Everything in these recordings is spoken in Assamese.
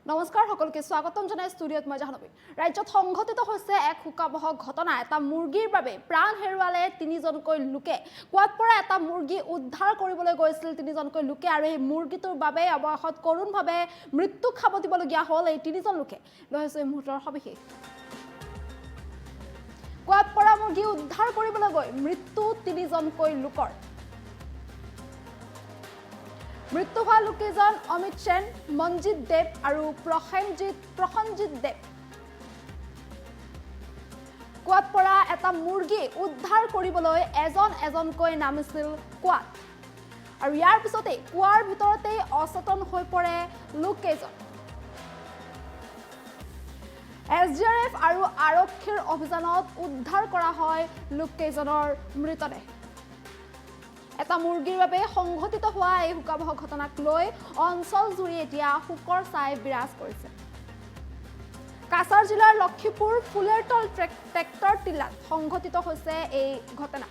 নমস্কাৰ সকলকে স্বাগতম জনাই ষ্টুডিঅত মই জাহ্নবী ৰাজ্যত সংঘটিত হৈছে এক হুকাবহ ঘটনা এটা মুৰ্গীৰ বাবে প্ৰাণ হেৰুৱালে তিনিজনকৈ লোকে কোৱাত পৰা এটা মুৰ্গী উদ্ধাৰ কৰিবলৈ গৈছিল তিনিজনকৈ লোকে আৰু এই মুৰ্গীটোৰ বাবে অৱশেষত কৰোণভাৱে মৃত্যু খাব দিবলগীয়া হ'ল এই তিনিজন লোকে লৈছে এই মুহূৰ্তৰ সবিশেষ কোৱাত পৰা মুৰ্গী উদ্ধাৰ কৰিবলৈ গৈ মৃত্যু তিনিজনকৈ লোকৰ মৃত্যু হোৱা লোকজন অমিত সেন মঞ্জিত দেৱ আৰু প্ৰসঞ্জিত দেৱ কোৱাত পৰা এটা মুৰ্গী উদ্ধাৰ কৰিবলৈ এজনকৈ নামিছিল কোৱাত আৰু ইয়াৰ পিছতে কোৱাৰ ভিতৰতে অচেতন হৈ পৰে লোককেইজন SDRF আৰু আৰক্ষীৰ অভিযানত উদ্ধাৰ কৰা হয় লোককেইজনৰ মৃতদেহ এটা মুৰ্গীৰ বাবে সংঘটিত হোৱা এই হুকাবহ ঘটনাক লৈ অঞ্চল জুৰি এতিয়া হুকৰ ছাই বিৰাজ কৰিছে কাছাৰ জিলাৰ লক্ষীপুৰ ফুলেৰতল ট্ৰেক্টৰ টিলাত সংঘটিত হৈছে এই ঘটনা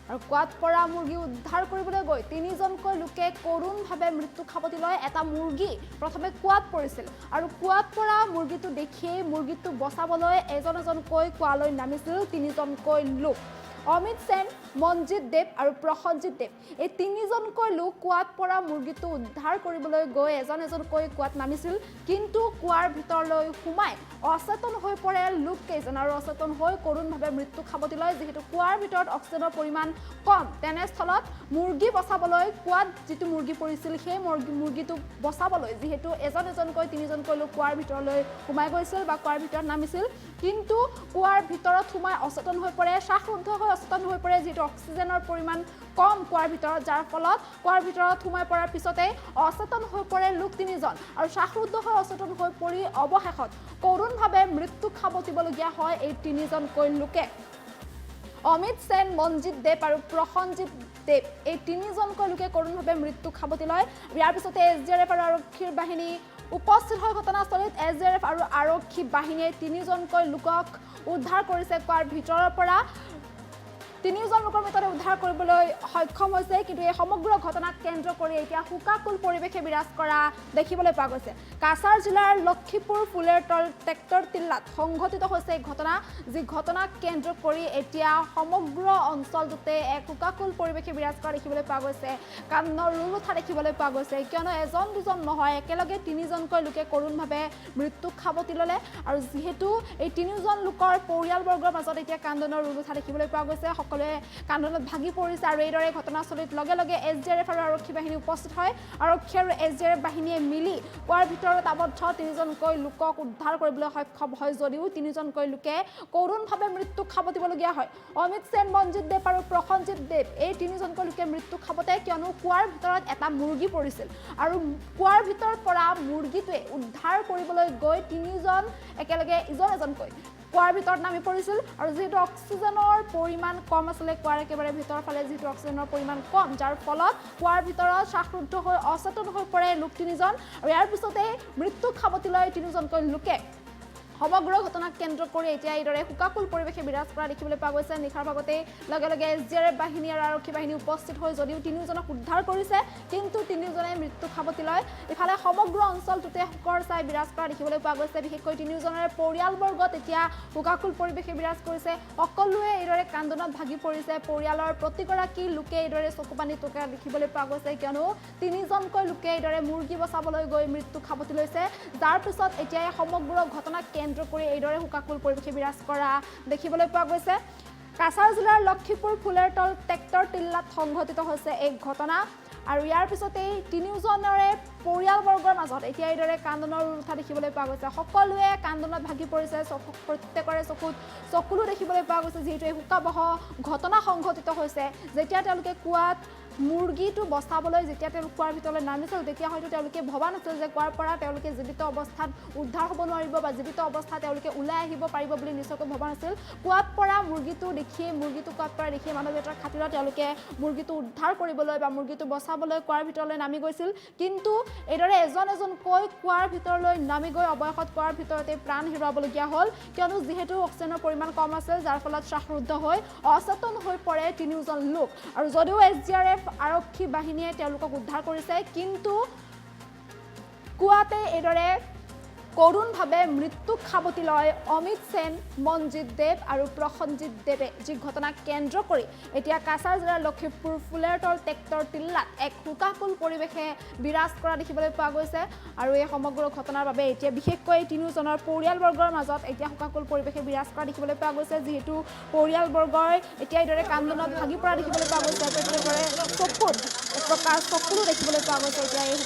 আৰু কোৱাত পৰা মুৰ্গী উদ্ধাৰ কৰিবলৈ গৈ তিনিজনকৈ লোকে কৰোণভাৱে মৃত্যু খাবতি লয় এটা মুৰ্গী প্ৰথমে কোৱাত পৰিছিল আৰু কোৱাত পৰা মুৰ্গীটো দেখিয়ে মুৰ্গীটো বচাবলৈ এজনকৈ কোৱালৈ নামিছিল তিনিজনকৈ লোক অমিত সেন মঞ্জিত দেৱ আৰু প্ৰসঞ্জিত দেৱ এই তিনিজনকৈ লোক কোৱাত পৰা মুৰ্গীটো উদ্ধাৰ কৰিবলৈ গৈ এজনকৈ কোৱাত নামিছিল কিন্তু কোৱাৰ ভিতৰলৈ সোমাই অচেতন হৈ পৰে লোককেইজন আৰু অচেতন হৈ কৰোণভাৱে মৃত্যু খাবতি লয় যিহেতু কোৱাৰ ভিতৰত অক্সিজেনৰ পৰিমাণ কম তেনেস্থলত মুৰ্গী বচাবলৈ কোৱাত যিটো মুৰ্গী পৰিছিল সেই মুৰ্গীটো বচাবলৈ যিহেতু এজনকৈ তিনিজনকৈ লোক কোৱাৰ ভিতৰলৈ সোমাই গৈছিল বা কোৱাৰ ভিতৰত নামিছিল কিন্তু কোৱাৰ ভিতৰত সোমাই অচেতন হৈ পৰে শ্বাসৰুদ্ধ হৈ অচেতন হৈ পৰে যিটো অক্সিজেনৰ পৰিমাণ কম কোৱাৰ ভিতৰত যাৰ ফলত কোৱাৰ ভিতৰত সোমাই পৰাৰ পিছতে অচেতন হৈ পৰে লোক তিনিজন আৰু শ্বাসৰুদ্ধ হৈ অচেতন হৈ পৰি অৱশেষত কৰোণভাৱে মৃত্যু খাবতিবলগীয়া হয় এই তিনিজনকৈ লোকে অমিত সেন মঞ্জিত দেৱ আৰু প্ৰসঞ্জিত দেৱ এই তিনিজনকৈ লোকে কৰোণভাৱে মৃত্যু খাবতি লয় ইয়াৰ পিছতে SDRF আৰু আৰক্ষীৰ বাহিনী উপস্থিত হয় ঘটনাস্থলীত SDRF আৰু আৰক্ষী বাহিনীয়ে তিনিজনকৈ লোকক উদ্ধাৰ কৰিছে কোৱাৰ ভিতৰৰ পৰা তিনিজন লোকৰ মৃতদেহ উদ্ধাৰ কৰিবলৈ সক্ষম হৈছে কিন্তু এই সমগ্ৰ ঘটনাক কেন্দ্ৰ কৰি এতিয়া হুকাকুল পৰিৱেশে বিৰাজ কৰা দেখিবলৈ পোৱা গৈছে কাছাৰ জিলাৰ লক্ষীপুৰ ফুলেৰতল ট্ৰেক্টৰ টিলাত সংঘটিত হৈছে এই ঘটনা যি ঘটনাক কেন্দ্ৰ কৰি এতিয়া সমগ্ৰ অঞ্চলটোতে এক হুকাকুল পৰিৱেশে বিৰাজ কৰা দেখিবলৈ পোৱা গৈছে কান্দৰ ৰোল উঠা দেখিবলৈ পোৱা গৈছে কিয়নো এজন দুজন নহয় একেলগে তিনিজনকৈ লোকে কৰোণভাৱে মৃত্যু খাবতি ল'লে আৰু যিহেতু এই তিনিজন লোকৰ পৰিয়ালবৰ্গৰ মাজত এতিয়া কান্দনৰ ৰোল উঠা দেখিবলৈ পোৱা গৈছে সকলোৱে কান্দনত ভাগি পৰিছে আৰু এইদৰে ঘটনাস্থলীত লগে লগে SDRF আৰু আৰক্ষী বাহিনী উপস্থিত হয় আৰক্ষী আৰু SDRF বাহিনীয়ে মিলি কোৱাৰ ভিতৰত আবদ্ধ তিনিজনকৈ লোকক উদ্ধাৰ কৰিবলৈ সক্ষম হয় যদিও তিনিজনকৈ লোকে কৰোণভাৱে মৃত্যু খাবতিবলগীয়া হয় অমিত সেন মঞ্জিত দেৱ আৰু প্ৰসঞ্জিত দেৱ এই তিনিজনকৈ লোকে মৃত্যু খাবতে কিয়নো কোৱাৰ ভিতৰত এটা মুৰ্গী পৰিছিল আৰু কোৱাৰ ভিতৰৰ পৰা মুৰ্গীটোৱে উদ্ধাৰ কৰিবলৈ গৈ তিনিজন একেলগে এজনকৈ কোৱাৰ ভিতৰত নামি পৰিছিল আৰু যিহেতু অক্সিজেনৰ পৰিমাণ কম আছিলে কোৱাৰ একেবাৰে ভিতৰৰ ফালে যিহেতু অক্সিজেনৰ পৰিমাণ কম যাৰ ফলত কোৱাৰ ভিতৰত শ্বাসৰুদ্ধ হৈ অচেতন হৈ পৰে লোক তিনিজন আৰু ইয়াৰ পিছতে মৃত্যু খাবতি লয় তিনিজনকৈ লোকে সমগ্ৰ ঘটনাক কেন্দ্ৰ কৰি এতিয়া এইদৰে হুকাকুল পৰিৱেশে বিৰাজ কৰা দেখিবলৈ পোৱা গৈছে নিশাৰ ভাগতে লগে লগে SDRF বাহিনী আৰু আৰক্ষী বাহিনী উপস্থিত হৈ যদিও তিনিওজনক উদ্ধাৰ কৰিছে কিন্তু তিনিওজনে মৃত্যু খাবতি লয় ইফালে সমগ্ৰ অঞ্চলটোতে হুকৰ ছাই বিৰাজ কৰা দেখিবলৈ পোৱা গৈছে বিশেষকৈ তিনিওজনৰে পৰিয়ালবৰ্গত এতিয়া হুকাকুল পৰিৱেশে বিৰাজ কৰিছে সকলোৱে এইদৰে কান্দনত ভাগি পৰিছে পৰিয়ালৰ প্ৰতিগৰাকী লোকে এইদৰে চকুপানী টকা দেখিবলৈ পোৱা গৈছে কিয়নো তিনিজনকৈ লোকে এইদৰে মুৰ্গী বচাবলৈ গৈ মৃত্যু খাবতি লৈছে যাৰ পিছত এতিয়া এই সমগ্ৰ ঘটনাক কেন্দ্ৰ কৰি এইদৰে হুকাকুল পৰিৱেশে বিৰাজ কৰা দেখিবলৈ পোৱা গৈছে কাছাৰ জিলাৰ লক্ষীপুৰ ফুলেৰতল ট্ৰেক্টৰ টিলাত সংঘটিত হৈছে এই ঘটনা আৰু ইয়াৰ পিছতেই তিনিওজনৰে পৰিয়ালবৰ্গৰ মাজত এতিয়া এইদৰে কান্দনৰ উঠা দেখিবলৈ পোৱা গৈছে সকলোৱে কান্দনত ভাগি পৰিছে প্ৰত্যেকৰে চকুলো দেখিবলৈ পোৱা গৈছে যিহেতু এই হুকাবহ ঘটনা সংঘটিত হৈছে যেতিয়া তেওঁলোকে কোৱাত মুৰ্গীটো বচাবলৈ যেতিয়া তেওঁলোক কোৱাৰ ভিতৰলৈ নামিছিল তেতিয়া হয়তো তেওঁলোকে ভবা নাছিল যে কোৱাৰ পৰা তেওঁলোকে জীৱিত অৱস্থাত উদ্ধাৰ হ'ব নোৱাৰিব বা জীৱিত অৱস্থাত তেওঁলোকে ওলাই আহিব পাৰিব বুলি নিশ্চয়কৈ ভবা নাছিল কোৱাত পৰা মুৰ্গীটো দেখিয়ে মুৰ্গীটো কোৱাত পৰা দেখিয়ে মানৱীয়তাৰ খাতিৰত তেওঁলোকে মুৰ্গীটো উদ্ধাৰ কৰিবলৈ বা মুৰ্গীটো বচাবলৈ কোৱাৰ ভিতৰলৈ নামি গৈছিল কিন্তু এইদৰে এজনকৈ কোৱাৰ ভিতৰলৈ নামি গৈ অৱশেষত কোৱাৰ ভিতৰতে প্ৰাণ হেৰুৱাবলগীয়া হ'ল কিয়নো যিহেতু অক্সিজেনৰ পৰিমাণ কম আছিল যাৰ ফলত শ্বাসৰুদ্ধ হৈ অচেতন হৈ পৰে তিনিওজন লোক আৰু যদিও SDRF আৰক্ষী বাহিনীয়ে তেওঁলোকক উদ্ধাৰ কৰিছে কিন্তু কুৱাতে এইদৰে কৰুণভাৱে মৃত্যুক সাৱটি লয় অমিত সেন, মনজিৎ দেৱ আৰু প্ৰসঞ্জিৎ দেৱে, যি ঘটনাক কেন্দ্ৰ কৰি এতিয়া কাছাৰ জিলাৰ লক্ষীপুৰ ফুলেৰতল ট্ৰেক্টৰ টিল্লাত এক শোকাকুল পৰিৱেশে বিৰাজ কৰা দেখিবলৈ পোৱা গৈছে। আৰু এই সমগ্ৰ ঘটনাৰ বাবে এতিয়া বিশেষকৈ তিনিওজনৰ পৰিয়ালবৰ্গৰ মাজত এতিয়া শোকাকুল পৰিৱেশে বিৰাজ কৰা দেখিবলৈ পোৱা গৈছে, যিহেতু পৰিয়ালবৰ্গই এতিয়া এইদৰে কান্দোনত ভাগি পৰা দেখিবলৈ পোৱা গৈছে। প্ৰত্যেকৰে চকুত এক প্ৰকাৰ চকুলো দেখিবলৈ পোৱা গৈছে এতিয়া এই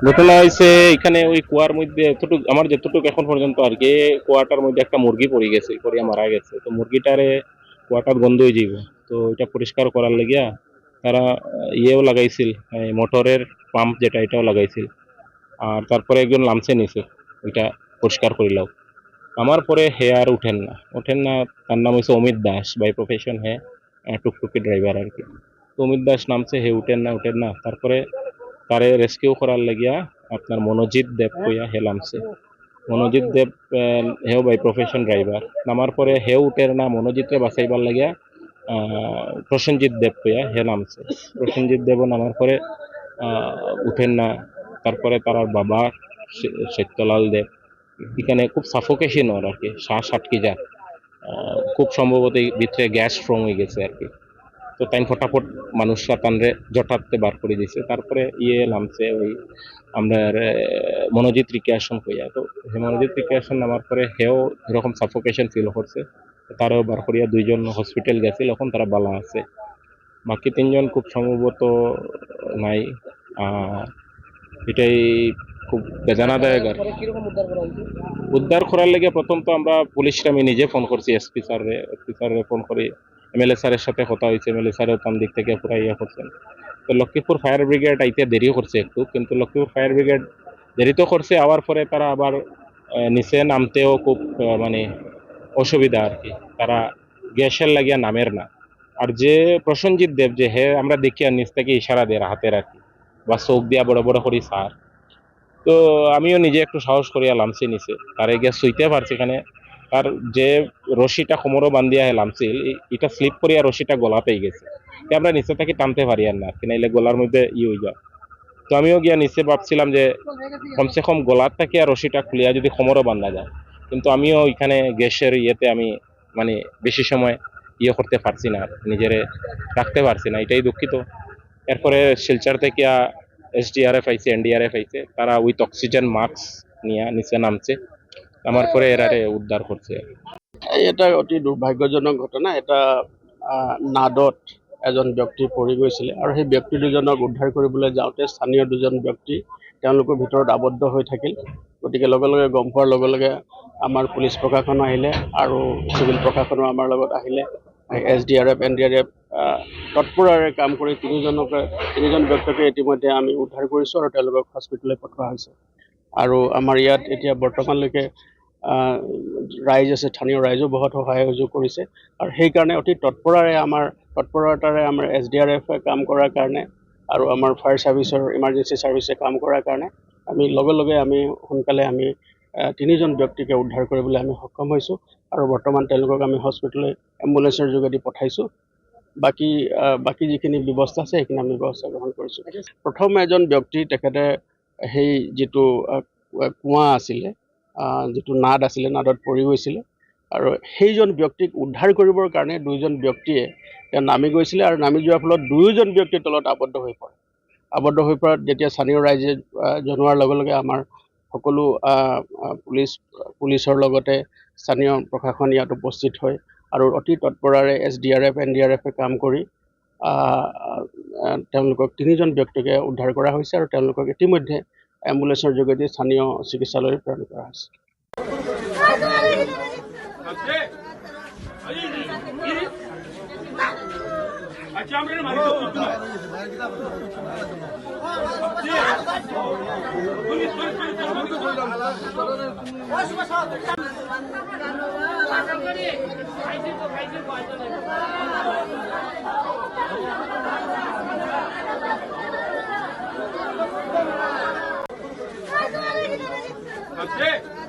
ঘটনা হয়েছে এখানে ওই কুয়ার মধ্যে এতটুকু আমার যতটুকু এখন পর্যন্ত আর কি কুয়াটার মধ্যে একটা মুরগি পড়ে গেছে, পড়িয়া মারা গেছে। তো মুরগিটারে কুয়াটার গন্ধ হয়ে যাইব, তো এটা পরিষ্কার করার লাগিয়া তারা ইয়েও লাগাইছিল, মোটরের পাম্প যেটা এটাও লাগাইছিল। আর তারপরে একজন লামসে নিছে ওইটা পরিষ্কার করিলাম। আমার পরে হে আর উঠেন না। তার নাম হয়েছে অমিত দাস, বাই প্রফেশন হে টুকটুকি ড্রাইভার আর কি। তো অমিত দাস নামছে, হে উঠেন না। তারপরে তারে রেস্কিউ করার লাগিয়া আপনার মনোজিৎ দেব কইয়া হে নামছে। মনোজিৎ দেব হেও বাই প্রফেশন ড্রাইভার। নামার পরে হেও উঠের না, মনোজিৎরে বাঁচাইবার লাগিয়া প্রসেনজিৎ দেব কইয়া হে নামছে। প্রসেনজিৎ দেবও নামার পরে উঠেন না। তারপরে তার বাবা সত্যলাল দেব, এখানে খুব সাফোকেশন ওর আর কি, শ্বাস আটকে যায়। খুব সম্ভবত ভিতরে গ্যাস ফর্ম হয়ে গেছে আর কি। তো তাই ফটাফট মানুষরা তানরে জটাতে বার করে দিছে। তারপরে নামছে ওই আপনার মনোজিৎ রিক্রিয়েশন কইয়া। তো মনোজিৎ রিক্রিয়েশন নামার পরে হেও এরকম সাফোকেশন ফিল করছে, তারাও বার করিয়া দুইজন হসপিটাল গেছিল, এখন তারা বালা আছে। বাকি তিনজন খুব সম্ভবত নাই। এটাই খুব বেদনাদায়ক আর উদ্ধার করার লেগে প্রথম তো আমরা পুলিশকে আমি নিজে ফোন করছি, এসপি স্যারে ফোন করি, এমএলএ স্যারের সাথে কথা হয়েছে, এমএলএ স্যারও তার দিক থেকে পুরা ইয়ে করছেন। তো লক্ষ্মীপুর ফায়ার ব্রিগেড আইতে দেরি করছে একটু, কিন্তু লক্ষ্মীপুর ফায়ার ব্রিগেড দেরি তো করছে, আওয়ার পরে তারা আবার নিচে নামতেও খুব মানে অসুবিধা আর কি, তারা গ্যাসের লাগিয়া নামের না। আর যে প্রসেনজিৎ দেব যে হে আমরা দেখি আর নিচ থেকে ইশারা দেয় হাতের আর কি, বা চোখ দিয়া বড় বড় করি স্যার। তো আমিও নিজে একটু সাহস করিয়া লামছি নিচে, তারে গিয়া শুইতে পারছি। এখানে তার যে রশিটা কোমরও বান্ধিয়া লামছিল, এটা স্লিপ করিয়া রশিটা গলাতেই গেছে, আমরা নিচে থেকে টানতে পারি আর না, নাইলে গলার মধ্যে হয়ে যায়। তো আমিও গিয়া নিচে ভাবছিলাম যে কমসে কম গলার থেকে আর রশিটা খুলিয়া যদি কোমরও বান্ধা যায়, কিন্তু আমিও এখানে গ্যাসের ইয়েতে আমি মানে বেশি সময় করতে পারছি না, নিজেরে রাখতে পারছি না, এটাই দুঃখিত। এরপরে শিলচর থেকে SDRF আইছে, NDRF আইছে, তারা উইথ অক্সিজেন মাস্ক নিয়ে নিচে নামছে, নামার পরে এরারে উদ্ধার করছে। এটা অতি দুৰ্ভাগ্যজনক ঘটনা। এটা নাদত এজন ব্যক্তি পৰি গৈছিলে আৰু সেই ব্যক্তি দুজনক উদ্ধাৰ কৰিবলৈ যাওঁতে স্থানীয় দুজন ব্যক্তি তেওঁলোকৰ ভিতৰত আবদ্ধ হৈ থাকিল। গতিকে লগে লগে গম পোৱাৰ লগে লগে আমাৰ পুলিচ প্ৰশাসন আহিলে আৰু চিভিল প্ৰশাসনো আমাৰ লগত আহিলে। SDRF, NDRF তৎপৰৰে কাম কৰি তিনিজন ব্যক্তিকে ইতিমধ্যে আমি উদ্ধাৰ কৰিছোঁ আৰু তেওঁলোকক হস্পিটেললৈ পঠোৱা হৈছে। আৰু আমাৰ ইয়াত এতিয়া বৰ্তমানলৈকে ৰাইজ আছে, স্থানীয় ৰাইজো বহুত সহায় সহযোগ কৰিছে আৰু সেইকাৰণে অতি তৎপৰতাৰে আমাৰ SDRF কাম কৰাৰ কাৰণে আৰু আমাৰ ফায়াৰ ছাৰ্ভিচৰ ইমাৰ্জেঞ্চি ছাৰ্ভিচে কাম কৰাৰ কাৰণে আমি লগে লগে সোনকালে তিনিজন ব্যক্তিকে উদ্ধাৰ কৰিবলৈ আমি সক্ষম হৈছোঁ আৰু বৰ্তমান তেওঁলোকক আমি হস্পিটেললৈ এম্বুলেঞ্চৰ যোগেদি পঠাইছোঁ। বাকী যিখিনি ব্যৱস্থা আছে সেইখিনি আমি ব্যৱস্থা গ্ৰহণ কৰিছোঁ। প্ৰথম এজন ব্যক্তি, তেখেতে সেই যিটো কুঁৱা আছিলে, যিটো নাদ আছিলে, নাদত পৰি গৈছিলে আৰু সেইজন ব্যক্তিক উদ্ধাৰ কৰিবৰ কাৰণে দুইজন ব্যক্তিয়ে নামি গৈছিলে আৰু নামি যোৱাৰ ফলত দুয়োজন ব্যক্তিৰ তলত আবদ্ধ হৈ পৰাত যেতিয়া স্থানীয় ৰাইজে জনোৱাৰ লগে লগে আমাৰ সকলো পুলিচৰ লগতে স্থানীয় প্ৰশাসন ইয়াত উপস্থিত হয় আৰু অতি তৎপৰাৰে SDRF, NDRF কাম কৰি তেওঁলোকক তিনিজন ব্যক্তিকে উদ্ধাৰ কৰা হৈছে আৰু তেওঁলোকক ইতিমধ্যে এম্বুলেঞ্চৰ যোগেদি স্থানীয় চিকিৎসালয়লৈ প্ৰেৰণ কৰা হৈছে। Okay.